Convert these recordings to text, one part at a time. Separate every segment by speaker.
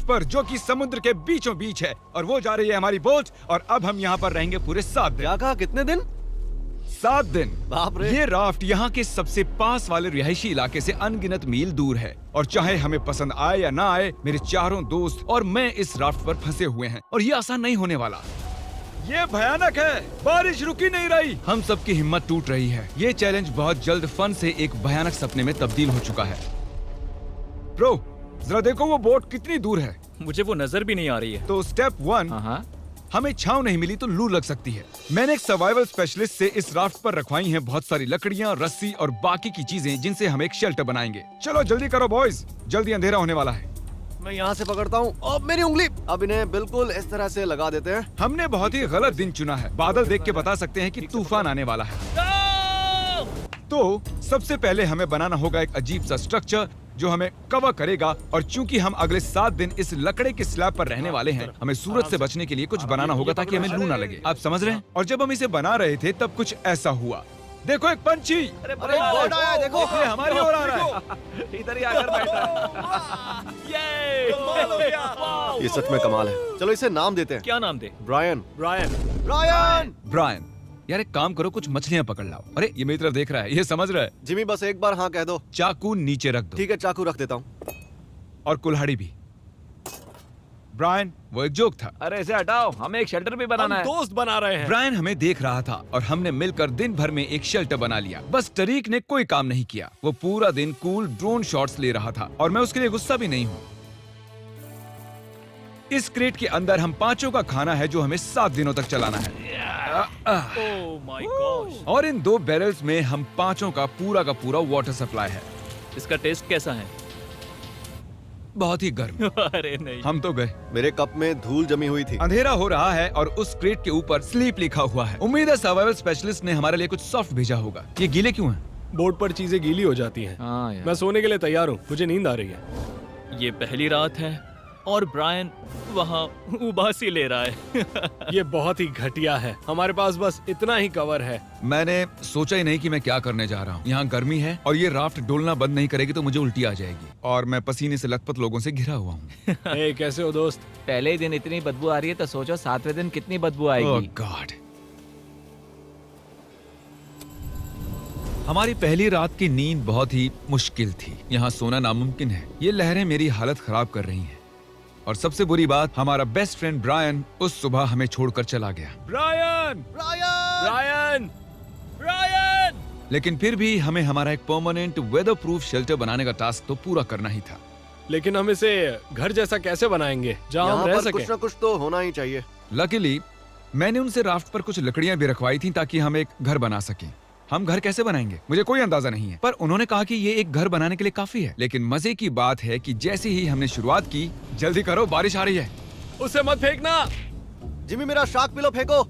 Speaker 1: पर जो कि समुद्र के बीचों बीच है, और वो जा रही है हमारी बोट, और अब हम यहाँ पर रहेंगे पूरे 7 दिन।
Speaker 2: क्या कहा, कितने दिन?
Speaker 1: 7 दिन।
Speaker 2: बाप रे।
Speaker 1: ये राफ्ट यहाँ के सबसे पास वाले रिहायशी इलाके से अनगिनत मील दूर है, और चाहे हमें पसंद आए या ना आए, मेरे चारों दोस्त और मैं इस राफ्ट पर फंसे हुए हैं, और ये आसान नहीं होने वाला। ये भयानक है, बारिश रुकी नहीं रही, हम सबकी हिम्मत टूट रही है। ये चैलेंज बहुत जल्द फन से एक भयानक सपने में तब्दील हो चुका है। ब्रो, जरा देखो वो बोट कितनी दूर है।
Speaker 3: मुझे वो नजर भी नहीं आ रही है।
Speaker 1: तो स्टेप 1, हमें छांव नहीं मिली तो लू लग सकती है। मैंने एक सर्वाइवल स्पेशलिस्ट से इस राफ्ट पर रखवाई हैं बहुत सारी लकड़ियां, रस्सी और बाकी की चीजें, जिनसे हम एक शेल्टर बनाएंगे। चलो जल्दी करो बॉयज, जल्दी अंधेरा होने वाला है।
Speaker 2: मैं यहाँ से पकड़ता हूँ। अब मेरी उंगली। अब इन्हें बिल्कुल इस तरह से लगा देते हैं।
Speaker 1: हमने बहुत ही गलत दिन चुना है। बादल देख के बता सकते हैं कि तूफान आने वाला है। तो सबसे पहले हमें बनाना होगा एक अजीब सा स्ट्रक्चर जो हमें कवर करेगा, और चूंकि हम अगले 7 दिन इस लकड़े के स्लैब पर रहने वाले हैं, हमें सूरज से बचने के लिए कुछ बनाना होगा ताकि हमें लू ना लगे। आप समझ रहे हैं? और जब हम इसे बना रहे थे तब कुछ ऐसा हुआ। देखो एक पंछी,
Speaker 2: अरे बोट आया है, देखो।
Speaker 1: ये हमारी ओर आ रहा है।
Speaker 3: इधर ही आकर बैठा है।
Speaker 2: ये सच में कमाल है। चलो इसे नाम देते हैं।
Speaker 3: क्या नाम दे?
Speaker 2: ब्रायन।
Speaker 3: ब्रायन।
Speaker 2: ब्रायन।
Speaker 1: ब्रायन, यार एक काम करो, कुछ मछलियां पकड़ लाओ। अरे ये मेरी तरफ देख रहा है, ये समझ रहा है।
Speaker 2: जिमी बस एक बार हाँ कह दो।
Speaker 1: चाकू नीचे रख दो।
Speaker 2: ठीक है, चाकू रख देता हूँ।
Speaker 1: और कुल्हाड़ी भी। ब्रायन, वो एक जोक था।
Speaker 3: अरे इसे हटाओ, हमें एक शेल्टर भी बनाना है।
Speaker 4: दोस्त बना रहे हैं।
Speaker 1: ब्रायन हमें देख रहा था और हमने मिलकर दिन भर में एक शेल्टर बना लिया। बस टरीक ने कोई काम नहीं किया। वो पूरा दिन कूल ड्रोन शॉट्स ले रहा था, और मैं उसके लिए गुस्सा भी नहीं हूँ। इस क्रेट के अंदर हम 5 का खाना है जो हमें 7 दिनों तक चलाना है।
Speaker 3: Oh my God.
Speaker 1: और इन 2 बैरल्स में हम 5 का पूरा वाटर सप्लाई है।
Speaker 3: इसका टेस्ट कैसा है?
Speaker 1: बहुत ही गर्म।
Speaker 3: अरे नहीं।
Speaker 1: हम तो गए।
Speaker 2: मेरे कप में धूल जमी हुई थी।
Speaker 1: अंधेरा हो रहा है और उस क्रेट के ऊपर स्लीप लिखा हुआ है। उम्मीद है सर्वाइवल स्पेशलिस्ट ने हमारे लिए कुछ सॉफ्ट भेजा होगा। ये गीले क्यों हैं?
Speaker 4: बोर्ड पर चीजें गीली हो जाती हैं।
Speaker 3: हाँ यार।
Speaker 4: मैं सोने के लिए तैयार हूँ, मुझे नींद आ रही है।
Speaker 3: ये पहली रात है और ब्रायन वहाँ उबासी ले रहा है।
Speaker 4: ये बहुत ही घटिया है। हमारे पास बस इतना ही कवर है।
Speaker 1: मैंने सोचा ही नहीं कि मैं क्या करने जा रहा हूँ। यहाँ गर्मी है और ये राफ्ट डोलना बंद नहीं करेगी तो मुझे उल्टी आ जाएगी, और मैं पसीने से लथपथ लोगों से घिरा हुआ हूँ।
Speaker 4: ए, कैसे हो दोस्त?
Speaker 5: पहले ही दिन इतनी बदबू आ रही है तो सोचो 7वें दिन कितनी बदबू
Speaker 1: ओह
Speaker 5: आएगी।
Speaker 1: गॉड। हमारी पहली रात की नींद बहुत ही मुश्किल थी। यहाँ सोना नामुमकिन है। ये लहरें मेरी हालत खराब कर रही हैं। और सबसे बुरी बात, हमारा बेस्ट फ्रेंड ब्रायन उस सुबह हमें छोड़कर चला गया। ब्रायन!
Speaker 2: ब्रायन!
Speaker 4: ब्रायन!
Speaker 3: ब्रायन!
Speaker 1: लेकिन फिर भी हमें हमारा एक परमानेंट वेदर प्रूफ शेल्टर बनाने का टास्क तो पूरा करना ही था।
Speaker 4: लेकिन हम इसे घर जैसा कैसे बनाएंगे जहाँ हम
Speaker 2: यहाँ
Speaker 4: रह
Speaker 2: पर
Speaker 4: सकें?
Speaker 2: कुछ ना कुछ तो होना ही चाहिए।
Speaker 1: लकीली मैंने उनसे राफ्ट पर कुछ लकड़ियां भी रखवाई थी ताकि हम एक घर बना सकें। हम घर कैसे बनाएंगे मुझे कोई अंदाजा नहीं है, पर उन्होंने कहा कि ये एक घर बनाने के लिए काफी है। लेकिन मजे की बात है कि जैसे ही हमने शुरुआत की, जल्दी करो बारिश आ रही है।
Speaker 4: उसे मत फेंकना।
Speaker 2: जिमी मेरा शार्क पिलो फेंको।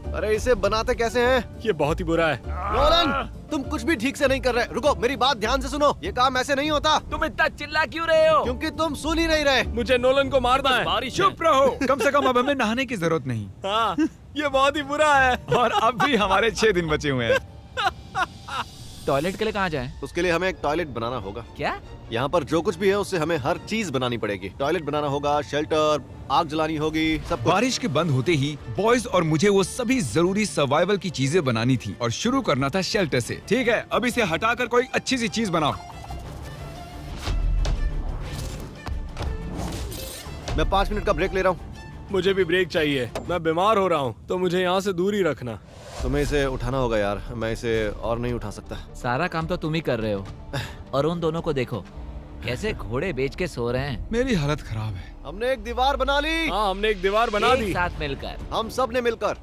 Speaker 2: अरे इसे बनाते कैसे हैं?
Speaker 4: ये बहुत ही बुरा है।
Speaker 2: नोलन, तुम कुछ भी ठीक से नहीं कर रहे। रुको, मेरी बात ध्यान से सुनो। ये काम ऐसे नहीं होता।
Speaker 5: तुम इतना चिल्ला क्यों रहे हो?
Speaker 2: क्योंकि तुम सुन ही नहीं रहे।
Speaker 4: मुझे नोलन को मारना है।
Speaker 3: बारिश
Speaker 1: चुप रहो, कम से कम अब हमें नहाने की जरूरत नहीं।
Speaker 4: हाँ, ये बहुत ही बुरा है।
Speaker 1: और अब भी हमारे 6 दिन बचे हुए हैं।
Speaker 5: टॉयलेट के लिए कहाँ जाएं?
Speaker 2: उसके लिए हमें एक टॉयलेट बनाना होगा।
Speaker 5: क्या?
Speaker 2: यहाँ पर जो कुछ भी है उससे हमें हर चीज बनानी पड़ेगी। टॉयलेट बनाना होगा, शेल्टर, आग जलानी होगी, सब कुछ।
Speaker 1: बारिश के बंद होते ही बॉयज और मुझे वो सभी जरूरी सर्वाइवल की चीजें बनानी थी और शुरू करना था शेल्टर से। ठीक है, अब इसे हटाकर कोई अच्छी सी चीज बनाओ।
Speaker 2: मैं 5 मिनट का ब्रेक ले रहा हूँ।
Speaker 4: मुझे भी ब्रेक चाहिए। मैं बीमार हो रहा हूँ, तो मुझे यहाँ से दूर ही रखना।
Speaker 2: तुम्हें इसे उठाना होगा यार, मैं इसे और नहीं उठा सकता।
Speaker 5: सारा काम तो तुम ही कर रहे हो। और उन दोनों को देखो कैसे घोड़े बेच के सो रहे हैं।
Speaker 1: मेरी हालत खराब है।
Speaker 2: हमने एक दीवार बना ली।
Speaker 4: हाँ, हमने एक दीवार बना
Speaker 5: एक
Speaker 4: दी।
Speaker 5: साथ मिलकर।
Speaker 2: हम सब ने मिलकर।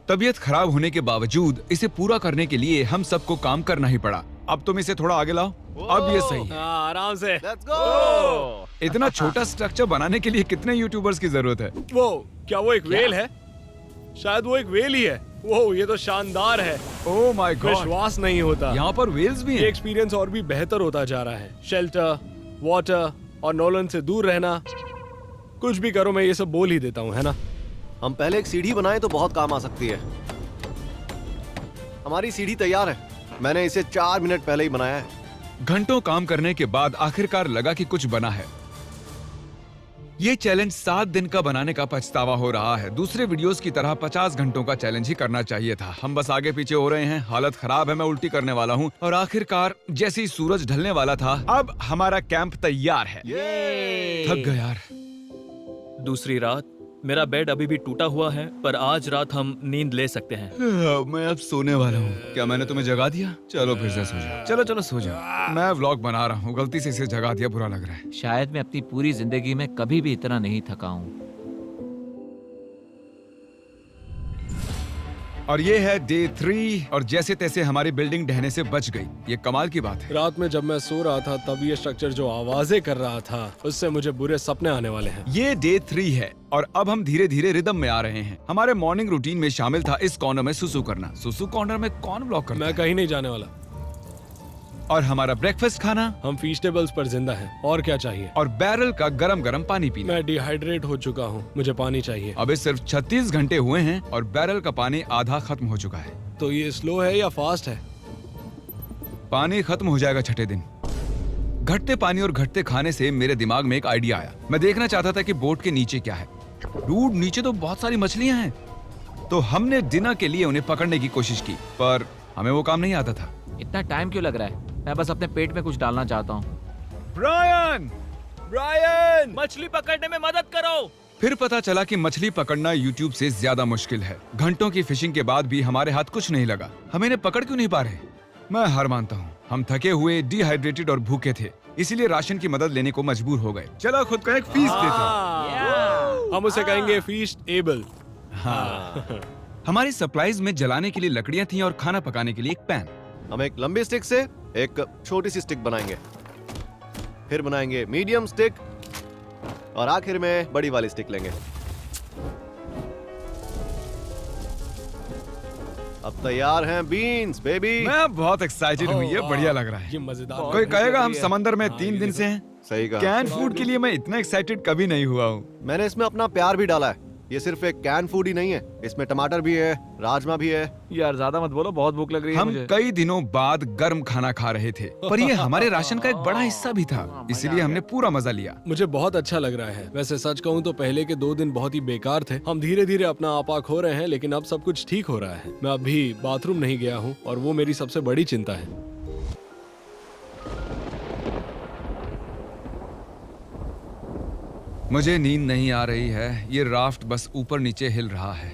Speaker 1: तबीयत खराब होने के बावजूद इसे पूरा करने के लिए हम सबको काम करना ही पड़ा। अब तुम इसे थोड़ा आगे लाओ। अब ये सही है।
Speaker 4: हाँ, आराम से।
Speaker 2: Let's go.
Speaker 1: इतना छोटा स्ट्रक्चर बनाने के लिए कितने यूट्यूबर्स की जरूरत है?
Speaker 4: वो क्या वो एक वेल है? शायद वो एक वेल ही है। वो ये तो शानदार है।
Speaker 1: ओह माय गॉड,
Speaker 4: विश्वास नहीं होता।
Speaker 1: यहाँ पर वेल्स भी
Speaker 4: ये
Speaker 1: हैं।
Speaker 4: एक्सपीरियंस और भी बेहतर होता जा रहा है। शेल्टर, वाटर और नोलन से दूर रहना। कुछ भी करो, मैं ये सब बोल ही देता हूँ, है ना?
Speaker 2: हम पहले एक सीढ़ी बनाए तो बहुत काम आ सकती है। हमारी सीढ़ी तैयार है। मैंने इसे 4 मिनट पहले ही बनाया है।
Speaker 1: घंटों काम करने के बाद आखिरकार लगा कि कुछ बना है। ये चैलेंज 7 दिन का बनाने का पछतावा हो रहा है। दूसरे वीडियोस की तरह 50 घंटों का चैलेंज ही करना चाहिए था। हम बस आगे पीछे हो रहे हैं, हालत खराब है, मैं उल्टी करने वाला हूँ। और आखिरकार जैसे ही सूरज ढलने वाला था, अब हमारा कैंप तैयार है। थक गया यार।
Speaker 3: दूसरी रात। मेरा बेड अभी भी टूटा हुआ है, पर आज रात हम नींद ले सकते हैं।
Speaker 1: मैं अब सोने वाला हूँ। क्या मैंने तुम्हें जगा दिया? चलो फिर से सो जाओ। चलो चलो सो जाओ। मैं व्लॉग बना रहा हूँ, गलती से इसे जगा दिया, बुरा लग रहा है।
Speaker 5: शायद मैं अपनी पूरी जिंदगी में कभी भी इतना नहीं थका हूँ।
Speaker 1: और ये है डे 3 और जैसे तैसे हमारी बिल्डिंग ढहने से बच गई। ये कमाल की बात है।
Speaker 4: रात में जब मैं सो रहा था तब ये स्ट्रक्चर जो आवाजें कर रहा था उससे मुझे बुरे सपने आने वाले हैं।
Speaker 1: ये डे 3 है और अब हम धीरे धीरे रिदम में आ रहे हैं। हमारे मॉर्निंग रूटीन में शामिल था इस कॉर्नर में सुसु करना। सुसु कॉर्नर में कौन ब्लॉक करता
Speaker 4: मैं
Speaker 1: है?
Speaker 4: कहीं नहीं जाने वाला।
Speaker 1: और हमारा ब्रेकफास्ट खाना
Speaker 4: हम फीस्टेबल्स पर जिंदा हैं। और क्या चाहिए?
Speaker 1: और बैरल का गरम गरम पानी पीना।
Speaker 4: मैं डिहाइड्रेट हो चुका हूँ, मुझे पानी चाहिए।
Speaker 1: अबे सिर्फ 36 घंटे हुए हैं और बैरल का पानी आधा खत्म हो चुका है।
Speaker 4: तो ये स्लो है या फास्ट है?
Speaker 1: पानी खत्म हो जाएगा छठे दिन। घटते पानी और घटते खाने से मेरे दिमाग में एक आइडिया आया। मैं देखना चाहता था कि बोट के नीचे क्या है। डूड, नीचे तो बहुत सारी मछलियां हैं। तो हमने डिनर के लिए उन्हें पकड़ने की कोशिश की, पर हमें वो काम नहीं आता था।
Speaker 5: इतना टाइम क्यों लग रहा है? मैं बस अपने पेट में कुछ डालना चाहता हूँ।
Speaker 1: ब्रायन! ब्रायन!
Speaker 3: मछली पकड़ने में मदद करो।
Speaker 1: फिर पता चला कि मछली पकड़ना YouTube से ज्यादा मुश्किल है। घंटों की फिशिंग के बाद भी हमारे हाथ कुछ नहीं लगा। हम इन्हें पकड़ क्यों नहीं पा रहे? मैं हार मानता हूँ। हम थके हुए, डिहाइड्रेटेड और भूखे थे, इसीलिए राशन की मदद लेने को मजबूर हो गए। चलो खुद को एक फीस्ट देते हैं।
Speaker 4: हम उसे कहेंगे फीस्ट एबल।
Speaker 1: हमारी सप्लाईज में जलाने के लिए लकड़ियाँ थी और खाना पकाने के लिए एक पैन।
Speaker 2: हम एक लंबी स्टिक से एक छोटी सी स्टिक बनाएंगे, फिर बनाएंगे मीडियम स्टिक और आखिर में बड़ी वाली स्टिक लेंगे। अब तैयार हैं बीन्स बेबी।
Speaker 1: मैं बहुत एक्साइटेड हूँ, ये बढ़िया लग रहा है।
Speaker 4: ये मजेदार।
Speaker 1: कोई कहेगा हम समंदर में 3 दिन से हैं।
Speaker 2: सही कहा।
Speaker 1: कैन फूड के लिए मैं इतना एक्साइटेड कभी नहीं हुआ हूँ।
Speaker 2: मैंने इसमें अपना प्यार भी डाला है। ये सिर्फ एक कैन फूड ही नहीं है, इसमें टमाटर भी है, राजमा भी है।
Speaker 5: यार ज्यादा मत बोलो, बहुत भूख लग रही है
Speaker 1: हम
Speaker 5: मुझे।
Speaker 1: कई दिनों बाद गर्म खाना खा रहे थे, पर ये हमारे राशन का एक बड़ा हिस्सा भी था, इसलिए हमने पूरा मजा लिया।
Speaker 4: मुझे बहुत अच्छा लग रहा है। वैसे सच कहूँ तो पहले के 2 दिन बहुत ही बेकार थे। हम धीरे धीरे अपना आपा खो रहे हैं, लेकिन अब सब कुछ ठीक हो रहा है। मैं अभी बाथरूम नहीं गया हूँ और वो मेरी सबसे बड़ी चिंता है।
Speaker 1: मुझे नींद नहीं आ रही है। ये राफ्ट बस ऊपर नीचे हिल रहा है।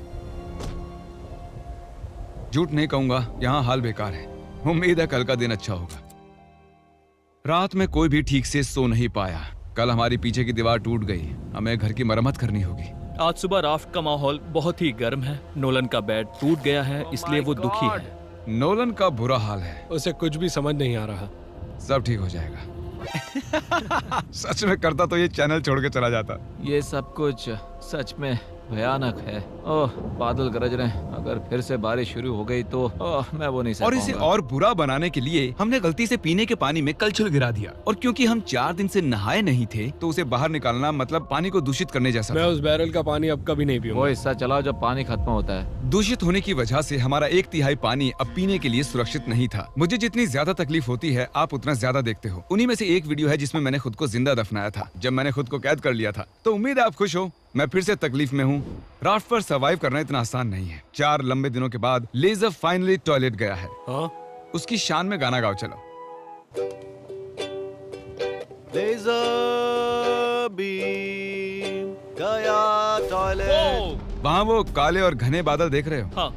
Speaker 1: झूठ नहीं कहूंगा, यहाँ हाल बेकार है। उम्मीद है कल का दिन अच्छा होगा। रात में कोई भी ठीक से सो नहीं पाया। कल हमारी पीछे की दीवार टूट गई, हमें घर की मरम्मत करनी होगी।
Speaker 3: आज सुबह राफ्ट का माहौल बहुत ही गर्म है। नोलन का बेड टूट गया है, इसलिए वो दुखी है।
Speaker 1: नोलन का बुरा हाल है।
Speaker 4: उसे कुछ भी समझ नहीं आ रहा।
Speaker 1: सब ठीक हो जाएगा। सच में करता तो ये चैनल छोड़ के चला जाता।
Speaker 5: ये सब कुछ सच में भयानक है। ओह, बादल गरज रहे हैं। अगर फिर से बारिश शुरू हो गई तो मैं वो नहीं सह
Speaker 1: और इसे
Speaker 5: पाऊंगा।
Speaker 1: और बुरा बनाने के लिए हमने गलती से पीने के पानी में कलछुल गिरा दिया। और क्योंकि हम 4 दिन से नहाए नहीं थे, तो उसे बाहर निकालना मतलब पानी को दूषित करने जैसा
Speaker 4: मैं
Speaker 1: था।
Speaker 4: उस बैरल का पानी अब कभी नहीं
Speaker 5: वो
Speaker 4: पीऊंगा।
Speaker 5: हिस्सा चलाओ जब पानी खत्म होता है।
Speaker 1: दूषित होने की वजह से हमारा 1/3 पानी अब पीने के लिए सुरक्षित नहीं था। मुझे जितनी ज्यादा तकलीफ होती है, आप उतना ज्यादा देखते हो। उन्हीं में से एक वीडियो है जिसमें मैंने खुद को जिंदा दफनाया था, जब मैंने खुद को कैद कर लिया था। तो उम्मीद है आप खुश हो। मैं फिर से तकलीफ में हूँ। राफ्ट पर सर्वाइव करना इतना आसान नहीं है। 4 लंबे दिनों के बाद लेजर फाइनली टॉयलेट गया है।
Speaker 4: हाँ?
Speaker 1: उसकी शान में गाना गाओ चलो।
Speaker 2: लेज़र बीम गया टॉयलेट।
Speaker 1: वहाँ वो काले और घने बादल देख रहे हो?
Speaker 3: हाँ,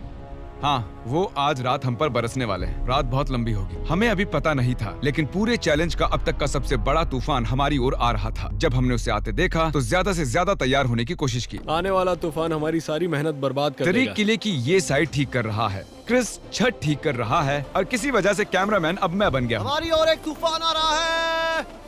Speaker 1: हाँ, वो आज रात हम पर बरसने वाले हैं। रात बहुत लंबी होगी। हमें अभी पता नहीं था, लेकिन पूरे चैलेंज का अब तक का सबसे बड़ा तूफान हमारी ओर आ रहा था। जब हमने उसे आते देखा तो ज्यादा से ज्यादा तैयार होने की कोशिश की।
Speaker 4: आने वाला तूफान हमारी सारी मेहनत बर्बाद कर
Speaker 1: तरीक
Speaker 4: देगा।
Speaker 1: किले की ये साइड ठीक कर रहा है, क्रिस छत ठीक कर रहा है, और किसी वजह से कैमरामैन अब मैं बन गया हूँ।
Speaker 2: हमारी ओर एक तूफान आ रहा है।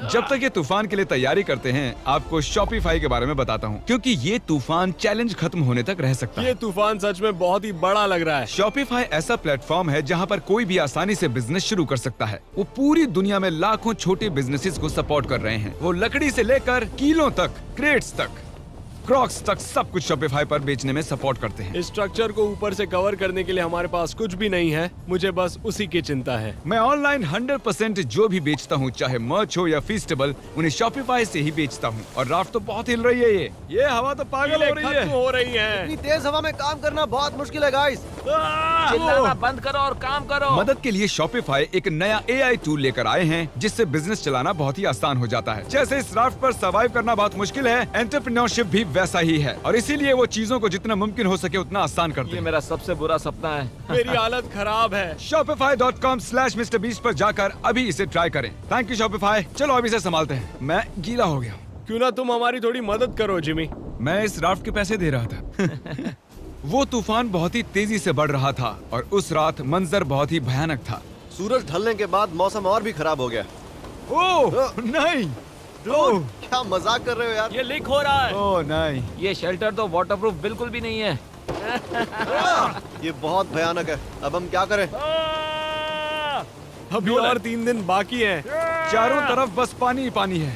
Speaker 1: जब तक ये तूफान के लिए तैयारी करते हैं, आपको शॉपिफाई के बारे में बताता हूँ, क्योंकि ये तूफान चैलेंज खत्म होने तक रह सकता है।
Speaker 4: ये तूफान सच में बहुत ही बड़ा लग रहा है।
Speaker 1: शॉपिफाई ऐसा प्लेटफॉर्म है जहां पर कोई भी आसानी से बिजनेस शुरू कर सकता है। वो पूरी दुनिया में लाखों छोटे बिजनेसेस को सपोर्ट कर रहे हैं। वो लकड़ी से लेकर कीलों तक, क्रेट्स तक, क्रॉक्स तक सब कुछ शॉपिफाई पर बेचने में सपोर्ट करते हैं।
Speaker 4: इस स्ट्रक्चर को ऊपर से कवर करने के लिए हमारे पास कुछ भी नहीं है। मुझे बस उसी की चिंता है।
Speaker 1: मैं ऑनलाइन 100% जो भी बेचता हूँ, चाहे मर्च हो या फीस्टेबल, उन्हें शॉपिफाई से ही बेचता हूँ। और राफ्ट तो बहुत हिल रही है। ये हवा तो पागल हो रही
Speaker 4: खत्म
Speaker 1: है।
Speaker 4: हो रही है।
Speaker 2: इतनी तेज हवा में काम करना बहुत मुश्किल है गाइस।
Speaker 5: चिल्लाना बंद करो और काम करो।
Speaker 1: मदद के लिए शॉपिफाई एक नया AI टूल लेकर आए हैं, जिससे बिजनेस चलाना बहुत ही आसान हो जाता है। जैसे इस राफ्ट पर सर्वाइव करना बहुत मुश्किल है, एंटरप्रेन्योरशिप भी वैसा ही है। और इसीलिए वो चीजों को जितना मुमकिन हो सके उतना आसान करते
Speaker 5: ये
Speaker 1: हैं।
Speaker 5: मेरा सबसे बुरा सपना है।
Speaker 4: मेरी हालत खराब है।
Speaker 1: Shopify.com/MrBeast पर जाकर अभी इसे ट्राई करें। Thank you Shopify. चलो अभी इसे संभालते हैं। मैं गीला हो गया हूँ।
Speaker 4: क्यों ना तुम हमारी थोड़ी मदद करो जिमी।
Speaker 1: मैं इस राफ्ट के पैसे दे रहा था। वो तूफान बहुत ही तेजी से बढ़ रहा था और उस रात मंजर बहुत ही भयानक था।
Speaker 2: सूरज ढलने के बाद मौसम और भी खराब हो गया।
Speaker 1: ओह नहीं,
Speaker 2: Dude, क्या मजाक कर रहे हो यार?
Speaker 3: ये लीक हो रहा है।
Speaker 1: ओह नहीं।
Speaker 5: ये शेल्टर तो वाटरप्रूफ बिल्कुल भी नहीं है।
Speaker 2: ये बहुत भयानक है। अब हम क्या करें?
Speaker 4: अभी और 3 दिन बाकी हैं।
Speaker 1: चारों तरफ बस पानी ही पानी है।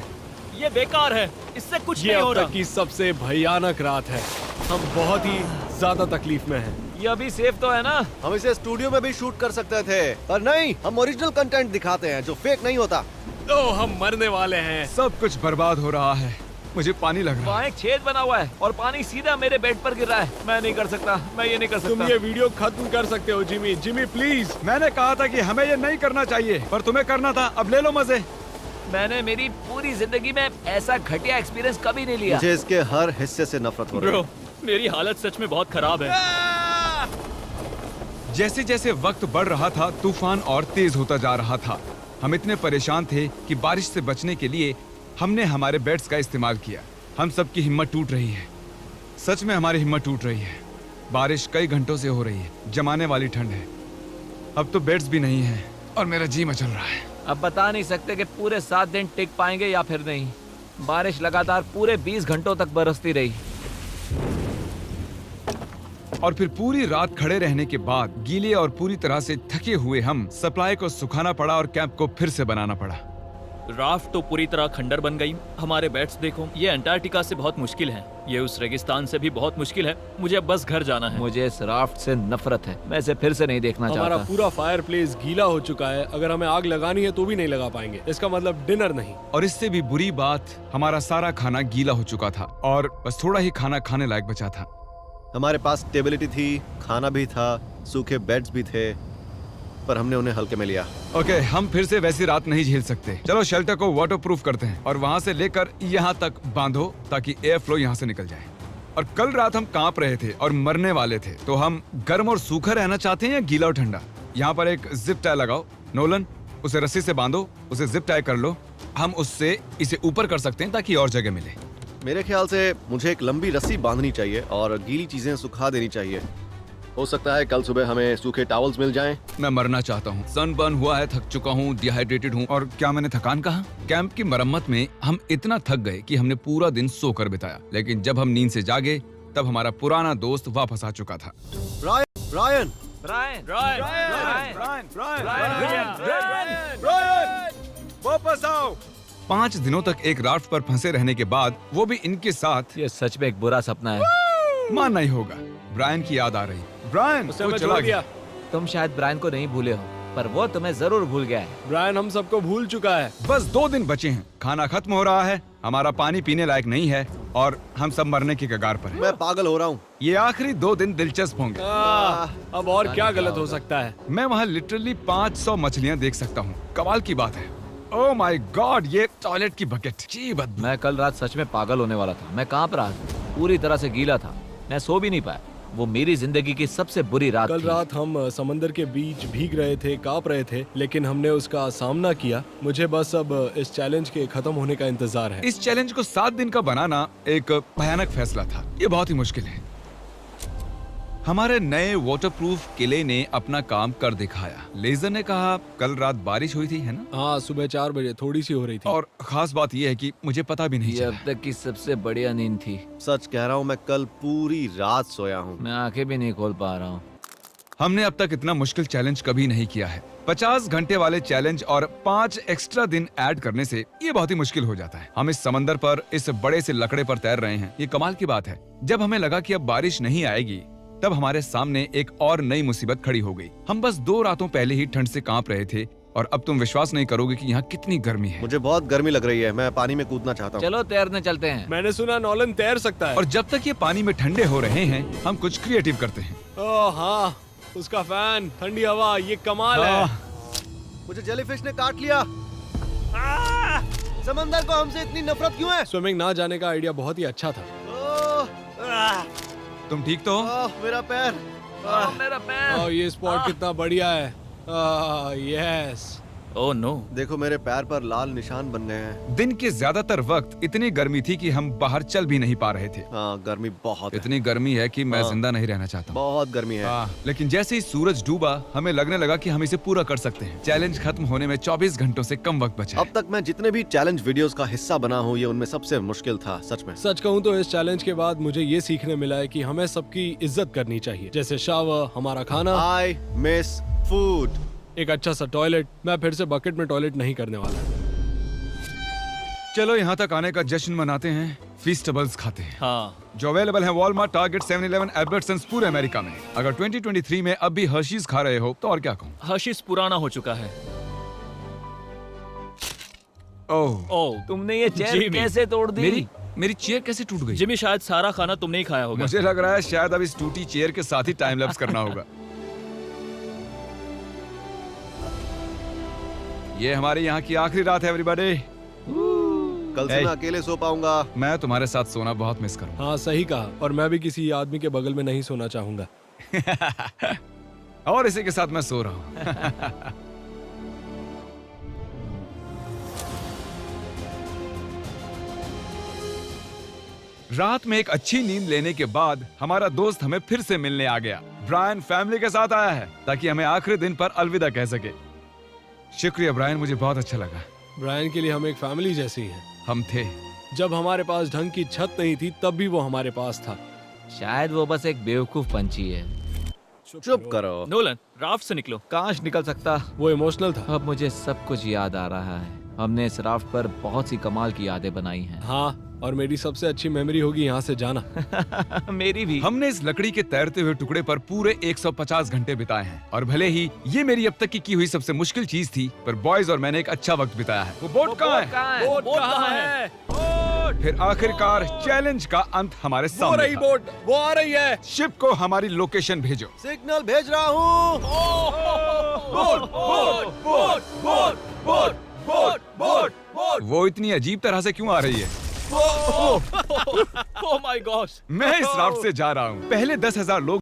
Speaker 3: ये बेकार है, इससे कुछ
Speaker 4: ये
Speaker 3: नहीं हो
Speaker 4: अब
Speaker 3: रहा।
Speaker 4: तक की सबसे भयानक रात है। हम बहुत ही ज्यादा तकलीफ में हैं।
Speaker 5: ये अभी सेफ तो है ना?
Speaker 2: हम इसे स्टूडियो में भी शूट कर सकते थे, पर नहीं, हम ओरिजिनल कंटेंट दिखाते हैं जो फेक नहीं होता।
Speaker 4: तो हम मरने वाले हैं।
Speaker 1: सब कुछ बर्बाद हो रहा है। मुझे पानी लग रहा
Speaker 5: वहाँ
Speaker 1: है।
Speaker 5: एक छेद बना हुआ है और पानी सीधा मेरे बेड पर गिर रहा है। मैं नहीं कर सकता, मैं ये नहीं कर
Speaker 4: तुम
Speaker 5: सकता।
Speaker 4: ये वीडियो खत्म कर सकते हो जिमी। Jimmy please.
Speaker 1: मैंने कहा था कि हमें ये नहीं करना चाहिए, पर तुम्हें करना था। अब ले लो मजे।
Speaker 5: मैंने मेरी पूरी जिंदगी में ऐसा घटिया एक्सपीरियंस कभी नहीं लिया।
Speaker 2: मुझे इसके हर हिस्से से नफरत हो रही
Speaker 3: ब्रो,
Speaker 2: है।
Speaker 3: मेरी हालत सच में बहुत खराब है।
Speaker 1: जैसे जैसे वक्त बढ़ रहा था, तूफान और तेज होता जा रहा था। हम इतने परेशान थे कि बारिश से बचने के लिए हमने हमारे बेड्स का इस्तेमाल किया। हम सबकी हिम्मत टूट रही है। सच में हमारी हिम्मत टूट रही है। बारिश कई घंटों से हो रही है। जमाने वाली ठंड है। अब तो बेड्स भी नहीं है और मेरा जी मचल रहा है।
Speaker 5: अब बता नहीं सकते कि पूरे 7 दिन टिक पाएंगे या फिर नहीं। बारिश लगातार पूरे 20 घंटों तक बरसती रही।
Speaker 1: और फिर पूरी रात खड़े रहने के बाद गीले और पूरी तरह से थके हुए हम सप्लाई को सुखाना पड़ा और कैंप को फिर से बनाना पड़ा।
Speaker 3: राफ्ट तो पूरी तरह खंडर बन गई। हमारे बेड्स देखो, ये अंटार्कटिका से बहुत मुश्किल है। ये उस रेगिस्तान से भी बहुत मुश्किल है। मुझे अब बस घर जाना है।
Speaker 5: मुझे इस राफ्ट से नफरत है। मैं इसे फिर से नहीं देखना
Speaker 4: हमारा
Speaker 5: चाहता।
Speaker 4: पूरा फायर प्लेस गीला हो चुका है। अगर हमें आग लगानी है तो भी नहीं लगा पाएंगे। इसका मतलब डिनर नहीं।
Speaker 1: और इससे भी बुरी बात, हमारा सारा खाना गीला हो चुका था और बस थोड़ा ही खाना खाने लायक बचा था।
Speaker 2: हमारे पास स्टेबिलिटी थी, खाना भी था, सूखे बेड्स भी थे, पर हमने उन्हें हल्के में लिया।
Speaker 1: ओके, हम फिर से वैसी रात नहीं झेल सकते। चलो शेल्टर को वाटरप्रूफ करते हैं और वहाँ से लेकर यहाँ तक बांधो ताकि एयर फ्लो यहाँ से निकल जाए। और कल रात हम कांप रहे थे और मरने वाले थे। तो हम गर्म और सूखा रहना चाहते हैं या गीला और ठंडा? यहाँ पर एक जिप टाई लगाओ। नोलन, उसे रस्सी से बांधो, उसे जिप टाई कर लो। हम उससे इसे ऊपर कर सकते हैं ताकि और जगह मिले।
Speaker 2: मेरे ख्याल से मुझे एक लंबी रस्सी बांधनी चाहिए और गीली चीजें सुखा देनी चाहिए। हो सकता है कल सुबह हमें सूखे टॉवल्स मिल जाएं।
Speaker 1: मैं मरना चाहता हूँ। सनबर्न हुआ है, थक चुका हूँ, डिहाइड्रेटेड हूँ। और क्या मैंने थकान कहा? कैंप की मरम्मत में हम इतना थक गए कि हमने पूरा दिन सोकर बिताया। लेकिन जब हम नींद से जागे तब हमारा पुराना दोस्त वापस आ चुका था।
Speaker 2: ब्रायन,
Speaker 1: वापस आओ। 5 दिनों तक एक राफ्ट पर फंसे रहने के बाद, वो भी इनके साथ।
Speaker 5: ये सच में एक बुरा सपना है।
Speaker 1: मानना ही होगा। ब्रायन की याद आ रही। ब्रायन,
Speaker 4: उसे
Speaker 1: वो
Speaker 4: हमें
Speaker 1: चला
Speaker 4: छोड़
Speaker 1: गया।
Speaker 4: दिया।
Speaker 5: तुम शायद ब्रायन को नहीं भूले हो, पर वो तुम्हें जरूर भूल गया है।
Speaker 4: ब्रायन हम सबको भूल चुका है।
Speaker 1: बस 2 दिन बचे हैं। खाना खत्म हो रहा है, हमारा पानी पीने लायक नहीं है और हम सब मरने की कगार पर हैं।
Speaker 2: मैं पागल हो रहा हूँ।
Speaker 1: ये आखिरी 2 दिन दिलचस्प होंगे।
Speaker 4: अब और क्या गलत हो सकता है?
Speaker 1: मैं वहाँ लिटरली 500 मछलियाँ देख सकता हूँ। कमाल की बात है। ओह माय गॉड, ये टॉयलेट की बकेट की बदबू।
Speaker 5: मैं कल रात सच में पागल होने वाला था। मैं कांप रहा था, पूरी तरह से गीला था। मैं सो भी नहीं पाया। वो मेरी जिंदगी की सबसे बुरी रात
Speaker 4: कल
Speaker 5: थी।
Speaker 4: रात हम समंदर के बीच भीग रहे थे, कांप रहे थे, लेकिन हमने उसका सामना किया। मुझे बस अब इस चैलेंज के खत्म होने का इंतजार है।
Speaker 1: इस चैलेंज को 7 दिन का बनाना एक भयानक फैसला था। ये बहुत ही मुश्किल है। हमारे नए वाटरप्रूफ किले ने अपना काम कर दिखाया। लेजर ने कहा कल रात बारिश हुई थी, है ना?
Speaker 4: हाँ, सुबह 4 बजे थोड़ी सी हो रही थी।
Speaker 1: और खास बात यह है कि मुझे पता भी नहीं
Speaker 5: ये
Speaker 1: चला।
Speaker 5: अब तक की सबसे बढ़िया नींद थी।
Speaker 2: सच कह रहा हूँ, मैं कल पूरी रात सोया हूँ।
Speaker 5: मैं आंखें भी नहीं खोल पा रहा हूँ।
Speaker 1: हमने अब तक इतना मुश्किल चैलेंज कभी नहीं किया है। 50 घंटे वाले चैलेंज और 5 एक्स्ट्रा दिन ऐड करने से ये बहुत ही मुश्किल हो जाता है। हम इस समंदर पर इस बड़े से लकड़े पर तैर रहे हैं। ये कमाल की बात है। जब हमें लगा कि अब बारिश नहीं आएगी, तब हमारे सामने एक और नई मुसीबत खड़ी हो गई। हम बस 2 रातों पहले ही ठंड से कांप रहे थे और अब तुम विश्वास नहीं करोगे कि यहाँ कितनी गर्मी है।
Speaker 2: मुझे बहुत गर्मी लग रही है, मैं पानी में कूदना चाहता हूँ।
Speaker 5: चलो तैरने चलते हैं।
Speaker 4: मैंने सुना नॉलन तैर सकता है।
Speaker 1: और जब तक ये पानी में ठंडे हो रहे हैं, हम कुछ क्रिएटिव करते हैं।
Speaker 4: ओह हाँ, उसका फैन, ठंडी हवा, ये कमाल है।
Speaker 2: मुझे जेलीफिश ने काट लिया। समंदर को हमसे इतनी नफरत क्यों है?
Speaker 4: स्विमिंग ना जाने का आइडिया बहुत ही अच्छा था।
Speaker 1: तुम ठीक तो हो?
Speaker 2: मेरा पैर।
Speaker 5: मेरा पैर।
Speaker 4: और ये स्पॉट कितना बढ़िया है। यस।
Speaker 3: Oh no.
Speaker 2: देखो मेरे पैर पर लाल निशान बन गए हैं।
Speaker 1: दिन के ज्यादातर वक्त इतनी गर्मी थी कि हम बाहर चल भी नहीं पा रहे थे।
Speaker 2: हाँ, गर्मी बहुत है।
Speaker 1: इतनी गर्मी है कि मैं
Speaker 2: हाँ।
Speaker 1: जिंदा नहीं रहना चाहता हूँ।
Speaker 2: बहुत गर्मी है।
Speaker 1: लेकिन जैसे ही सूरज डूबा, हमें लगने लगा कि हम इसे पूरा कर सकते हैं। चैलेंज खत्म होने में 24 घंटों से कम वक्त बचा है।
Speaker 2: अब तक मैं जितने भी चैलेंज वीडियोस का हिस्सा बना हूँ, ये उनमें सबसे मुश्किल था, सच में।
Speaker 4: सच कहूँ तो इस चैलेंज के बाद मुझे ये सीखने मिला है कि हमें सबकी इज्जत करनी चाहिए, जैसे शावर, हमारा खाना,
Speaker 2: आई मिस फूड।
Speaker 4: एक अच्छा सा टॉयलेट। मैं फिर से बकेट में टॉयलेट नहीं करने वाला।
Speaker 1: चलो यहाँ तक आने का जश्न मनाते हैं, फीस्टेबल्स खाते हैं,
Speaker 3: हाँ,
Speaker 1: जो अवेलेबल है वॉलमार्ट, टारगेट, 7-Eleven, एल्बर्ट्सन्स पूरे अमेरिका में। अगर 2023 में अब भी हर्शीज खा रहे हो तो और क्या कहूँ।
Speaker 3: हर्शीज पुराना हो चुका है।
Speaker 1: ओह,
Speaker 3: ओह,
Speaker 5: तुमने ये चेयर
Speaker 3: जिमी।
Speaker 5: कैसे तोड़ दी?
Speaker 1: मेरी चेयर कैसे टूट गई?
Speaker 3: जिमी शायद सारा खाना तुमने ही खाया होगा।
Speaker 1: मुझे लग रहा है शायद अब इस टूटी चेयर के साथ ही टाइम लैप्स करना होगा। ये हमारे यहाँ की आखिरी रात है एवरीबॉडी।
Speaker 2: कल से
Speaker 1: Hey.
Speaker 2: मैं अकेले सो पाऊंगा।
Speaker 1: मैं तुम्हारे साथ सोना बहुत मिस करूंगा।
Speaker 4: हाँ सही कहा। और मैं भी किसी आदमी के बगल में नहीं सोना चाहूंगा।
Speaker 1: और इसी के साथ मैं सो रहा हूँ। रात में एक अच्छी नींद लेने के बाद हमारा दोस्त हमें फिर से मिलने आ गया। ब्रायन फैमिली के साथ आया है ताकि हमें आखिरी दिन पर अलविदा कह सके। शुक्रिया ब्रायन, मुझे बहुत अच्छा लगा।
Speaker 4: ब्रायन के लिए हम एक फैमिली जैसे ही हैं।
Speaker 1: हम थे।
Speaker 4: जब हमारे पास ढंग की छत नहीं थी तब भी वो हमारे पास था।
Speaker 5: शायद वो बस एक बेवकूफ पंछी है।
Speaker 2: चुप करो।
Speaker 3: नोलन, राफ्ट से निकलो।
Speaker 5: काश निकल सकता।
Speaker 4: वो इमोशनल था।
Speaker 5: अब मुझे सब कुछ याद आ रहा है। हमने इस राफ्ट पर बहुत सी कमाल की यादें बनाई हैं।
Speaker 4: हाँ, और मेरी सबसे अच्छी मेमोरी होगी यहाँ से जाना।
Speaker 5: मेरी भी।
Speaker 1: हमने इस लकड़ी के तैरते हुए टुकड़े पर पूरे 150 घंटे बिताए हैं और भले ही ये मेरी अब तक की हुई सबसे मुश्किल चीज थी, पर बॉयज और मैंने एक अच्छा वक्त बिताया है। वो बोट कहाँ है?
Speaker 4: बोट कहाँ है?
Speaker 1: फिर आखिरकार चैलेंज का अंत हमारे
Speaker 4: वो
Speaker 1: सामने
Speaker 4: रही
Speaker 1: था।
Speaker 4: बोट, वो आ रही है।
Speaker 1: शिप को हमारी लोकेशन भेजो।
Speaker 2: सिग्नल भेज रहा हूँ।
Speaker 1: वो इतनी अजीब तरह से क्यों आ रही है?
Speaker 3: Oh my God.
Speaker 1: मैं इस राफ्ट से जा रहा हूँ। पहले 10,000 लोग